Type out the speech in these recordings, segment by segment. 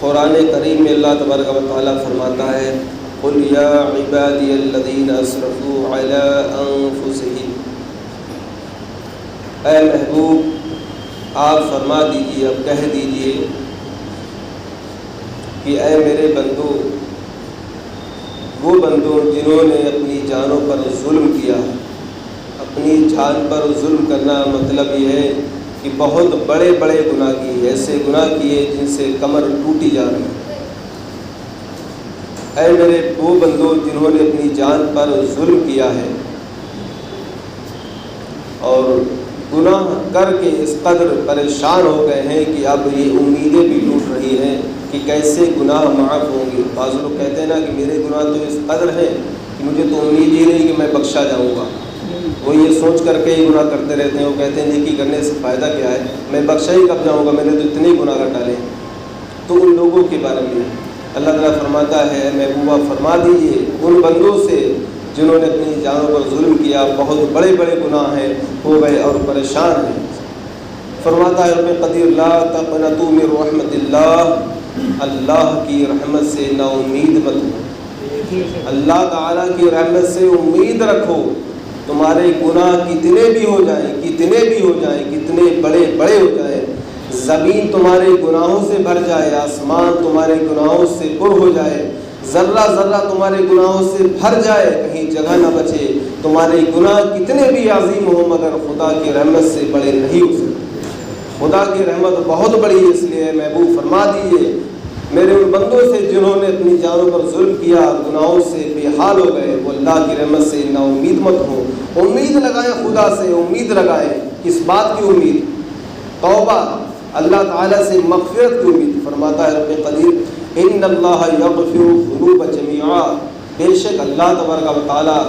قرآن کریم میں اللہ تبارک و تعالیٰ فرماتا ہے قُلْ يَا عِبَادِيَ الَّذِينَ أَسْرَفُوا عَلَىٰ أَنفُسِهِمْ، اے محبوب آپ فرما دیجئے، اب کہہ دیجئے کہ اے میرے بندو، وہ بندوں جنہوں نے اپنی جانوں پر ظلم کیا۔ اپنی جان پر ظلم کرنا مطلب یہ ہے کہ بہت بڑے بڑے گناہ کیے، ایسے گناہ کیے جن سے کمر ٹوٹی جا رہی ہے۔ اے میرے وہ بندوں جنہوں نے اپنی جان پر ظلم کیا ہے اور گناہ کر کے اس قدر پریشان ہو گئے ہیں کہ اب یہ امیدیں بھی ٹوٹ رہی ہیں کہ کیسے گناہ معاف ہوں گے۔ بعض لوگ کہتے ہیں نا کہ میرے گناہ تو اس قدر ہیں کہ مجھے تو امید ہی نہیں کہ میں بخشا جاؤں گا۔ وہ یہ سوچ کر کے ہی گناہ کرتے رہتے ہیں، وہ کہتے ہیں نیکی کرنے سے فائدہ کیا ہے، میں بخشا ہی کب جاؤں گا، میں نے تو اتنے گناہ ڈالے۔ تو ان لوگوں کے بارے میں اللہ تعالیٰ فرماتا ہے محبوبہ فرما دیجیے ان بندوں سے جنہوں نے اپنی جانوں پر ظلم کیا، بہت بڑے بڑے گناہ ہیں، ہو گئے اور پریشان ہیں۔ فرماتا ہے رب قدیر لا تقنطوا من رحمت اللہ، اللہ کی رحمت سے نا امید مت ہو، اللہ تعالیٰ کی رحمت سے امید رکھو۔ تمہارے گناہ کتنے بھی ہو جائیں، کتنے بھی ہو جائیں، کتنے بڑے بڑے ہو جائیں، زمین تمہارے گناہوں سے بھر جائے، آسمان تمہارے گناہوں سے پر ہو جائے، ذرہ ذرہ تمہارے گناہوں سے بھر جائے، کہیں جگہ نہ بچے، تمہارے گناہ کتنے بھی عظیم ہوں مگر خدا کی رحمت سے بڑے نہیں ہو سکتے۔ خدا کی رحمت بہت بڑی ہے، اس لیے محبوب فرما دیجیے میرے ان بندوں سے جنہوں نے اپنی جانوں پر ظلم کیا، گناہوں سے بے حال ہو گئے، وہ اللہ کی رحمت سے نا امید مت ہو۔ امید لگائیں خدا سے، امید لگائیں، کس بات کی امید؟ توبہ، اللہ تعالیٰ سے مغفرت کی امید۔ فرماتا ہے رب قدیر ان اللہ یغفر الذنوب جمیعا، بے شک اللہ تبارک و تعالیٰ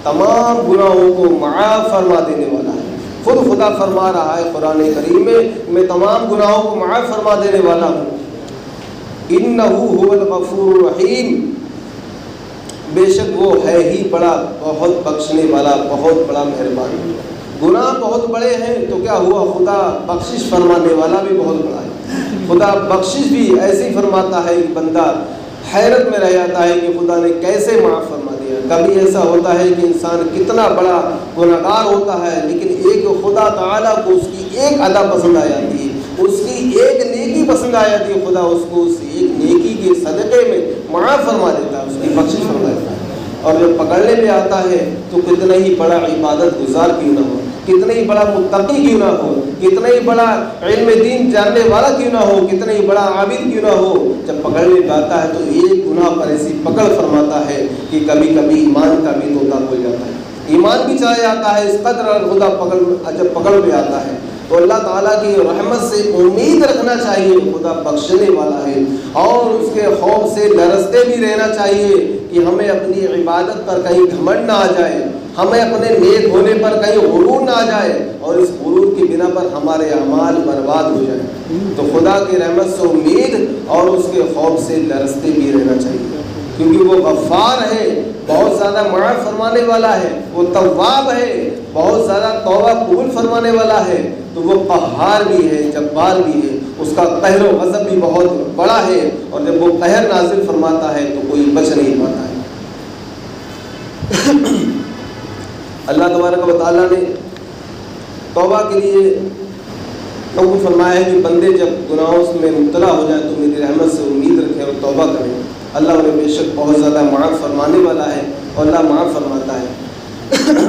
تمام گناہوں کو معاف فرما دینے والا ہے۔ خود خدا فرما رہا ہے قرآن کریم میں تمام گناہوں کو معاف فرما دینے والا ہوں۔ انہ هو الغفور الرحیم، بے شک وہ ہے ہی بڑا بہت بخشنے والا، بہت بڑا مہربان۔ گناہ بہت بڑے ہیں تو کیا ہوا، خدا بخشش فرمانے والا بھی بہت بڑا ہے۔ خدا بخشش بھی ایسی فرماتا ہے کہ بندہ حیرت میں رہ جاتا ہے کہ خدا نے کیسے معاف فرما دیا۔ کبھی ایسا ہوتا ہے کہ انسان کتنا بڑا گنہگار ہوتا ہے لیکن ایک خدا تعالیٰ کو اس کی ایک ادا پسند آ جاتی ہے، اس کی ایک نیکی پسند آ جاتی ہے، خدا اس کو اس ایک نیکی کے صدقے میں معاف فرما دیتا ہے، اس کی بخشش فرما دیتا ہے۔ اور جب پکڑنے میں آتا ہے تو کتنا ہی بڑا عبادت گزار کیوں نہ ہو، کتنا ہی بڑا متقی کیوں نہ ہو، کتنا ہی بڑا علم دین جاننے والا کیوں نہ ہو، کتنا ہی بڑا عابد کیوں نہ ہو، جب پکڑنے میں آتا ہے تو ایک گناہ پر ایسی پکڑ فرماتا ہے کہ کبھی کبھی ایمان کا بھی طوطا ہو جاتا ہے، ایمان بھی چلا جاتا ہے، اس قدر خدا جب پکڑ میں آتا ہے تو اللہ تعالیٰ کی رحمت سے امید رکھنا چاہیے، خدا بخشنے والا ہے، اور اس کے خوف سے لرزتے بھی رہنا چاہیے کہ ہمیں اپنی عبادت پر کہیں گھمنڈ نہ آ جائے، ہمیں اپنے نیک ہونے پر کہیں غرور نہ آ جائے اور اس غرور کی بنا پر ہمارے اعمال برباد ہو جائے۔ تو خدا کی رحمت سے امید اور اس کے خوف سے لرزتے بھی رہنا چاہیے، کیونکہ وہ غفار ہے، بہت زیادہ معاف فرمانے والا ہے، وہ تواب ہے، بہت زیادہ توبہ قبول فرمانے والا ہے، تو وہ قہار بھی ہے، جبار بھی ہے، اس کا قہر و غضب بھی بہت بڑا ہے، اور جب وہ قہر نازل فرماتا ہے تو کوئی بچ نہیں پاتا ہے۔ اللہ تبارک و تعالیٰ نے توبہ کے لیے حکم فرمایا ہے کہ بندے جب گناہوں میں مبتلا ہو جائیں تو میری رحمت سے امید رکھیں اور توبہ کریں۔ اللہ انہیں بے شک بہت زیادہ معاف فرمانے والا ہے، اور اللہ معاف فرماتا ہے۔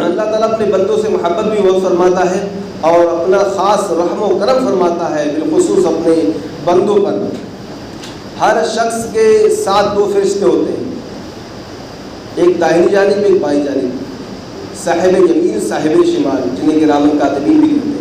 اللہ تعالیٰ اپنے بندوں سے محبت بھی بہت فرماتا ہے اور اپنا خاص رحم و کرم فرماتا ہے، بالخصوص اپنے بندوں پر۔ ہر شخص کے ساتھ دو فرشتے ہوتے ہیں، ایک داہنی جانب ایک بائیں جانب، صاحب یمین صاحب شمال، جنہیں کرامن کاتبین بھی کہتے ہیں۔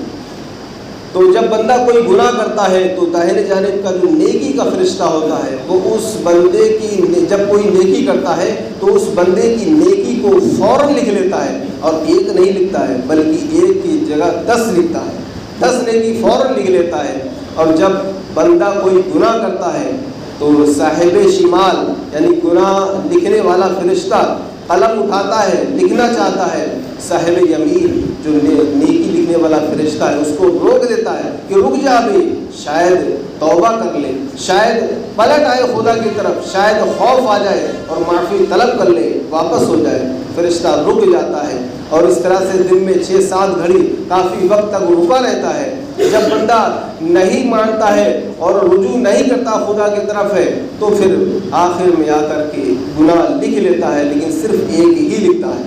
تو جب بندہ کوئی گناہ کرتا ہے تو داہنے جانب کا جو نیکی کا فرشتہ ہوتا ہے وہ اس بندے کی، جب کوئی نیکی کرتا ہے تو اس بندے کی نیکی کو فوراً لکھ لیتا ہے، اور ایک نہیں لکھتا ہے بلکہ ایک کی جگہ 10 لکھتا ہے، 10 نیکی فوراً لکھ لیتا ہے۔ اور جب بندہ کوئی گناہ کرتا ہے تو صاحب شمال یعنی گناہ لکھنے والا فرشتہ قلم اٹھاتا ہے، لکھنا چاہتا ہے، صاحب یمین جو نیکی لکھنے والا فرشتہ ہے اس کو روک دیتا ہے کہ رک جا بھی، شاید توبہ کر لے، شاید پلٹ آئے خدا کی طرف، شاید خوف آ جائے اور معافی طلب کر لے، واپس ہو جائے، فرشتہ رک جاتا ہے اور اس طرح سے دن میں 6-7 گھڑی کافی وقت تک رکا رہتا ہے۔ جب بندہ نہیں مانتا ہے اور رجوع نہیں کرتا خدا کی طرف ہے تو پھر آخر میں آ کر کے گناہ لکھ لیتا ہے، لیکن صرف ایک ہی لکھتا ہے۔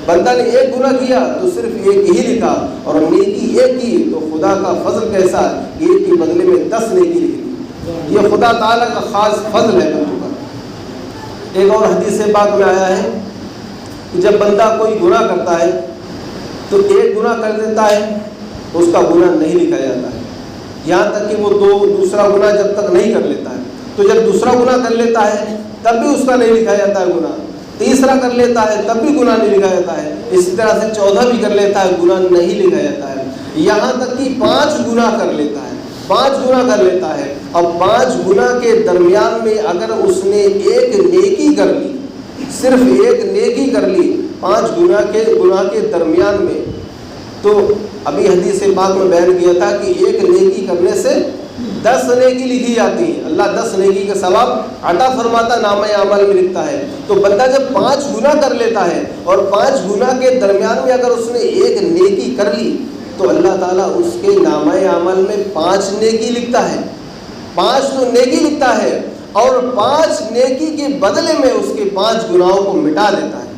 بندہ نے ایک گناہ کیا تو صرف ایک ہی لکھا، اور نیکی ایک کی تو خدا کا فضل کیسا، ایک کے بدلے میں 10 نیکی لکھی۔ یہ خدا تعالیٰ کا خاص فضل ہے بندوں کا۔ ایک اور حدیث پاک میں آیا ہے کہ جب بندہ کوئی گناہ کرتا ہے تو ایک گناہ کر دیتا ہے اس کا گناہ نہیں لکھا جاتا ہے، یہاں تک کہ وہ دوسرا گناہ جب تک نہیں کر لیتا ہے۔ تو جب دوسرا گناہ کر لیتا ہے تب بھی اس کا نہیں لکھا جاتا ہے گناہ، تیسرا کر لیتا ہے تب بھی گناہ نہیں لکھا جاتا ہے، اسی طرح سے 14 بھی کر لیتا ہے گناہ نہیں لکھا جاتا ہے، یہاں تک کہ 5 گناہ کر لیتا ہے، 5 گناہ کر لیتا ہے۔ اب 5 گناہ کے درمیان میں اگر اس نے ایک نیکی کر لی، صرف ایک نیکی کر لی 5 گناہ کے درمیان میں، تو ابھی حدیث پاک میں بیان کیا تھا کہ ایک نیکی کرنے سے 10 نیکی لکھی جاتی ہے، اللہ 10 نیکی کا ثواب عطا فرماتا، نامہ اعمال میں لکھتا ہے۔ تو بندہ جب 5 گناہ کر لیتا ہے اور 5 گناہ کے درمیان میں اگر اس نے ایک نیکی کر لی تو اللہ تعالیٰ اس کے نامہ اعمال میں 5 نیکی لکھتا ہے، 5 تو نیکی لکھتا ہے، اور 5 نیکی کے بدلے میں اس کے 5 گناہوں کو مٹا دیتا ہے۔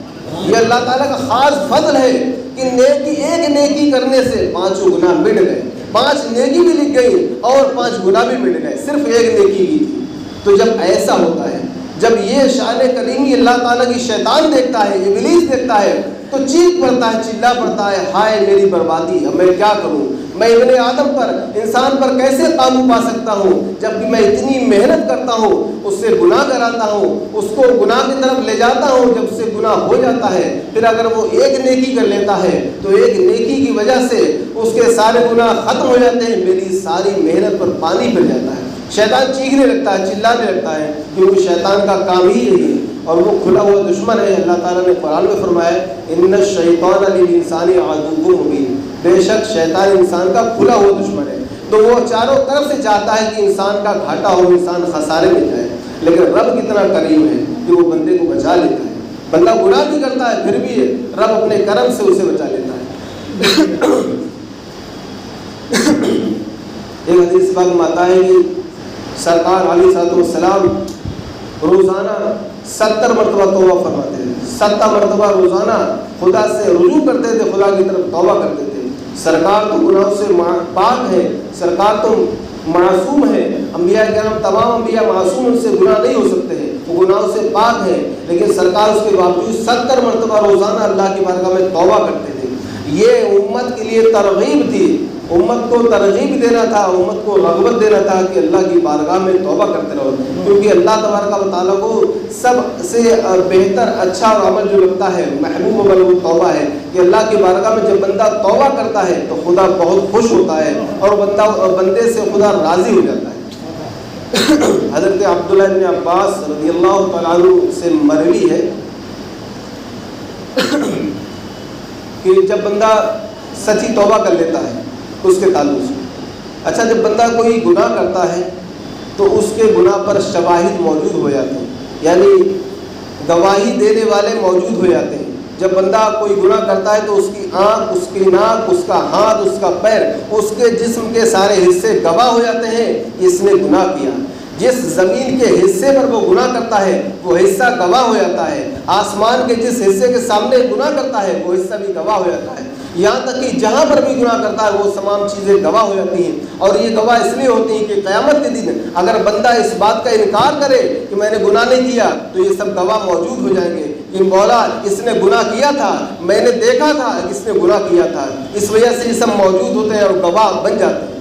یہ اللہ تعالیٰ کا خاص فضل ہے کہ ایک نیکی کرنے سے 5 گناہ مٹ گئے، 5 نیکی بھی لکھ گئی اور 5 گناہ بھی مٹ گئے، صرف ایک نیکی کی تھی۔ تو جب ایسا ہوتا ہے، جب یہ شان کریمی اللہ تعالیٰ کی شیطان دیکھتا ہے، ابلیس دیکھتا ہے تو چیخ پڑتا ہے، چلا پڑتا ہے، ہائے میری بربادی، اب میں کیا کروں، میں ابن آدم پر، انسان پر کیسے قابو پا سکتا ہوں جبکہ میں اتنی محنت کرتا ہوں، اس سے گناہ کراتا ہوں، اس کو گناہ کی طرف لے جاتا ہوں، جب اس سے گناہ ہو جاتا ہے پھر اگر وہ ایک نیکی کر لیتا ہے تو ایک نیکی کی وجہ سے اس کے سارے گناہ ختم ہو جاتے ہیں، میری ساری محنت پر پانی پھر جاتا ہے۔ شیطان چیخنے لگتا ہے، چلانے لگتا ہے، کیونکہ شیطان کا کام ہی یہی ہے اور وہ کھلا ہوا دشمن ہے۔ اللہ تعالیٰ نے قرآن میں فرمایا ان الشیطان للانسان عدو مبین، بے شک شیطان انسان کا کھلا ہوا دشمن ہے۔ تو وہ چاروں طرف سے چاہتا ہے کہ انسان کا گھاٹا ہو، انسان خسارے میں جائے، لیکن رب کتنا کریم ہے کہ وہ بندے کو بچا لیتا ہے۔ بندہ گناہ بھی کرتا ہے پھر بھی رب اپنے کرم سے اسے بچا لیتا ہے۔ ایک حدیث پاک میں آتا ہے کہ سرکار علیہ السلام روزانہ 70 مرتبہ توبہ فرماتے تھے، 70 مرتبہ روزانہ خدا سے رجوع کرتے تھے، خدا کی طرف توبہ کرتے تھے۔ سرکار تو گناہوں سے پاک ہے، سرکار تو معصوم ہے، انبیاء کرام تمام انبیاء معصوم، ان سے گناہ نہیں ہو سکتے ہیں، وہ گناہوں سے پاک ہے، لیکن سرکار اس کے باوجود 70 مرتبہ روزانہ اللہ کی بارگاہ میں توبہ کرتے تھے۔ یہ امت کے لیے ترغیب تھی، امت کو ترغیب دینا تھا، امت کو رغبت دینا تھا کہ اللہ کی بارگاہ میں توبہ کرتے رہو، کیونکہ اللہ تبارک و تعالیٰ کو سب سے بہتر اچھا اور عمل جو لگتا ہے محبوب عمل وہ توبہ ہے، کہ اللہ کی بارگاہ میں جب بندہ توبہ کرتا ہے تو خدا بہت خوش ہوتا ہے اور بندے سے خدا راضی ہو جاتا ہے۔ حضرت عبداللہ بن عباس رضی اللہ تعالیٰ عنہ سے مروی ہے کہ جب بندہ سچی توبہ کر لیتا ہے اس کے تعلق سے، اچھا جب بندہ کوئی گناہ کرتا ہے تو اس کے گناہ پر شواہد موجود ہو جاتے ہیں، یعنی گواہی دینے والے موجود ہو جاتے ہیں۔ جب بندہ کوئی گناہ کرتا ہے تو اس کی آنکھ، اس کی ناک، اس کا ہاتھ، اس کا پیر، اس کے جسم کے سارے حصے گواہ ہو جاتے ہیں اس نے گناہ کیا۔ جس زمین کے حصے پر وہ گناہ کرتا ہے وہ حصہ گواہ ہو جاتا ہے، آسمان کے جس حصے کے سامنے گناہ کرتا ہے وہ حصہ بھی گواہ ہو جاتا ہے، یہاں تک کہ جہاں پر بھی گناہ کرتا ہے وہ تمام چیزیں گواہ ہو جاتی ہیں۔ اور یہ گواہ اس لیے ہوتی ہیں کہ قیامت کے دن اگر بندہ اس بات کا انکار کرے کہ میں نے گناہ نہیں کیا تو یہ سب گواہ موجود ہو جائیں گے کہ مولا اس نے گناہ کیا تھا، میں نے دیکھا تھا اس نے گناہ کیا تھا، اس وجہ سے یہ سب موجود ہوتے ہیں اور گواہ بن جاتے ہیں۔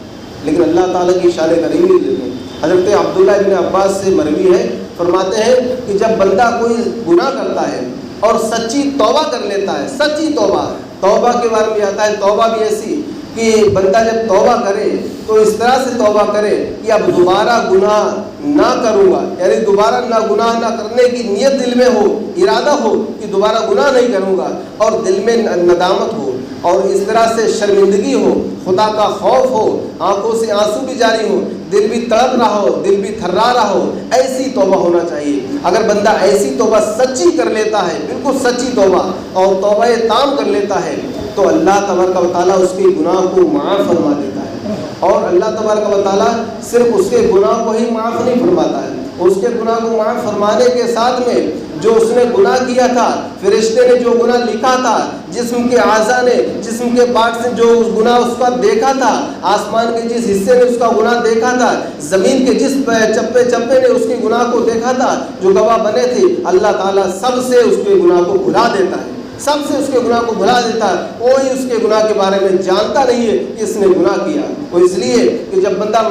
لیکن اللہ تعالیٰ کی شان کریمی دیکھیں، حضرت عبداللہ بن عباس سے مروی ہے، فرماتے ہیں کہ جب بندہ کوئی گناہ کرتا ہے اور سچی توبہ کر لیتا ہے، سچی توبہ کے بارے میں آتا ہے، توبہ بھی ایسی کہ بندہ جب توبہ کرے تو اس طرح سے توبہ کرے کہ اب دوبارہ گناہ نہ کروں گا، یعنی دوبارہ گناہ نہ کرنے کی نیت دل میں ہو، ارادہ ہو کہ دوبارہ گناہ نہیں کروں گا، اور دل میں ندامت ہو اور اس طرح سے شرمندگی ہو، خدا کا خوف ہو، آنکھوں سے آنسو بھی جاری ہو، دل بھی تڑپ رہا ہو، دل بھی تھرا رہا ہو، ایسی توبہ ہونا چاہیے۔ اگر بندہ ایسی توبہ سچی کر لیتا ہے، بالکل سچی توبہ اور توبہ تام کر لیتا ہے، تو اللہ تبارک و تعالیٰ اس کے گناہ کو معاف فرما دیتا ہے۔ اور اللہ تبارک و تعالیٰ صرف اس کے گناہ کو ہی معاف نہیں فرماتا ہے، اس کے گناہ کو معاف فرمانے کے ساتھ میں جو اس نے گناہ کیا تھا، فرشتے نے جو گناہ لکھا تھا، جسم کے اعضاء نے، جسم کے پارٹ سے جو اس گناہ اس کا دیکھا تھا، آسمان کے جس حصے نے اس کا گناہ دیکھا تھا، زمین کے جس چپے چپے نے اس کے گناہ کو دیکھا تھا، جو گواہ بنے تھے، اللہ تعالیٰ سب سے اس کے گناہ کو بھلا دیتا ہے، سب سے اس کے گناہ کو بھلا دیتا ہے۔ کوئی اس کے گناہ کے بارے میں جانتا نہیں ہے کہ اس نے گناہ کیا۔ وہ اس لیے کہ جب بندہ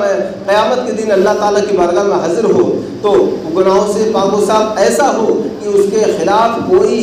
قیامت کے دن اللہ تعالیٰ کی بارگاہ میں حاضر ہو تو گناہوں سے پاک و صاف ایسا ہو کہ اس کے خلاف کوئی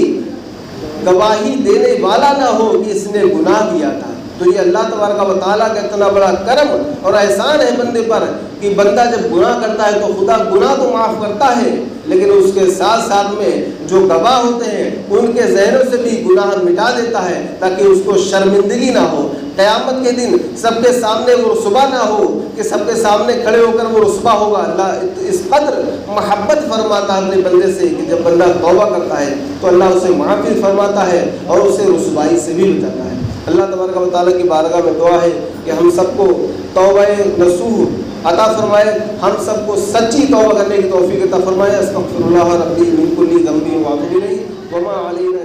گواہی دینے والا نہ ہو کہ اس نے گناہ کیا تھا۔ تو یہ اللہ تبارک و تعالیٰ کا اتنا بڑا کرم اور احسان ہے بندے پر کہ بندہ جب گناہ کرتا ہے تو خدا گناہ تو معاف کرتا ہے، لیکن اس کے ساتھ ساتھ میں جو گواہ ہوتے ہیں ان کے ذہنوں سے بھی گناہ مٹا دیتا ہے تاکہ اس کو شرمندگی نہ ہو۔ قیامت کے دن سب کے سامنے وہ رسوا نہ ہو کہ سب کے سامنے کھڑے ہو کر وہ رسوا ہوگا۔ اللہ اس قدر محبت فرماتا ہے اپنے بندے سے کہ جب بندہ توبہ کرتا ہے تو اللہ اسے معافی فرماتا ہے اور اسے رسوائی سے بھی بچاتا ہے۔ اللہ تبارک و تعالیٰ کی بارگاہ میں دعا ہے کہ ہم سب کو توبہ نصوح عطا فرمائے، ہم سب کو سچی توبہ کرنے کی توفیق عطا فرمائے۔ استغفر اللہ ربی من کل ذنب واتوب الیہ وما علینا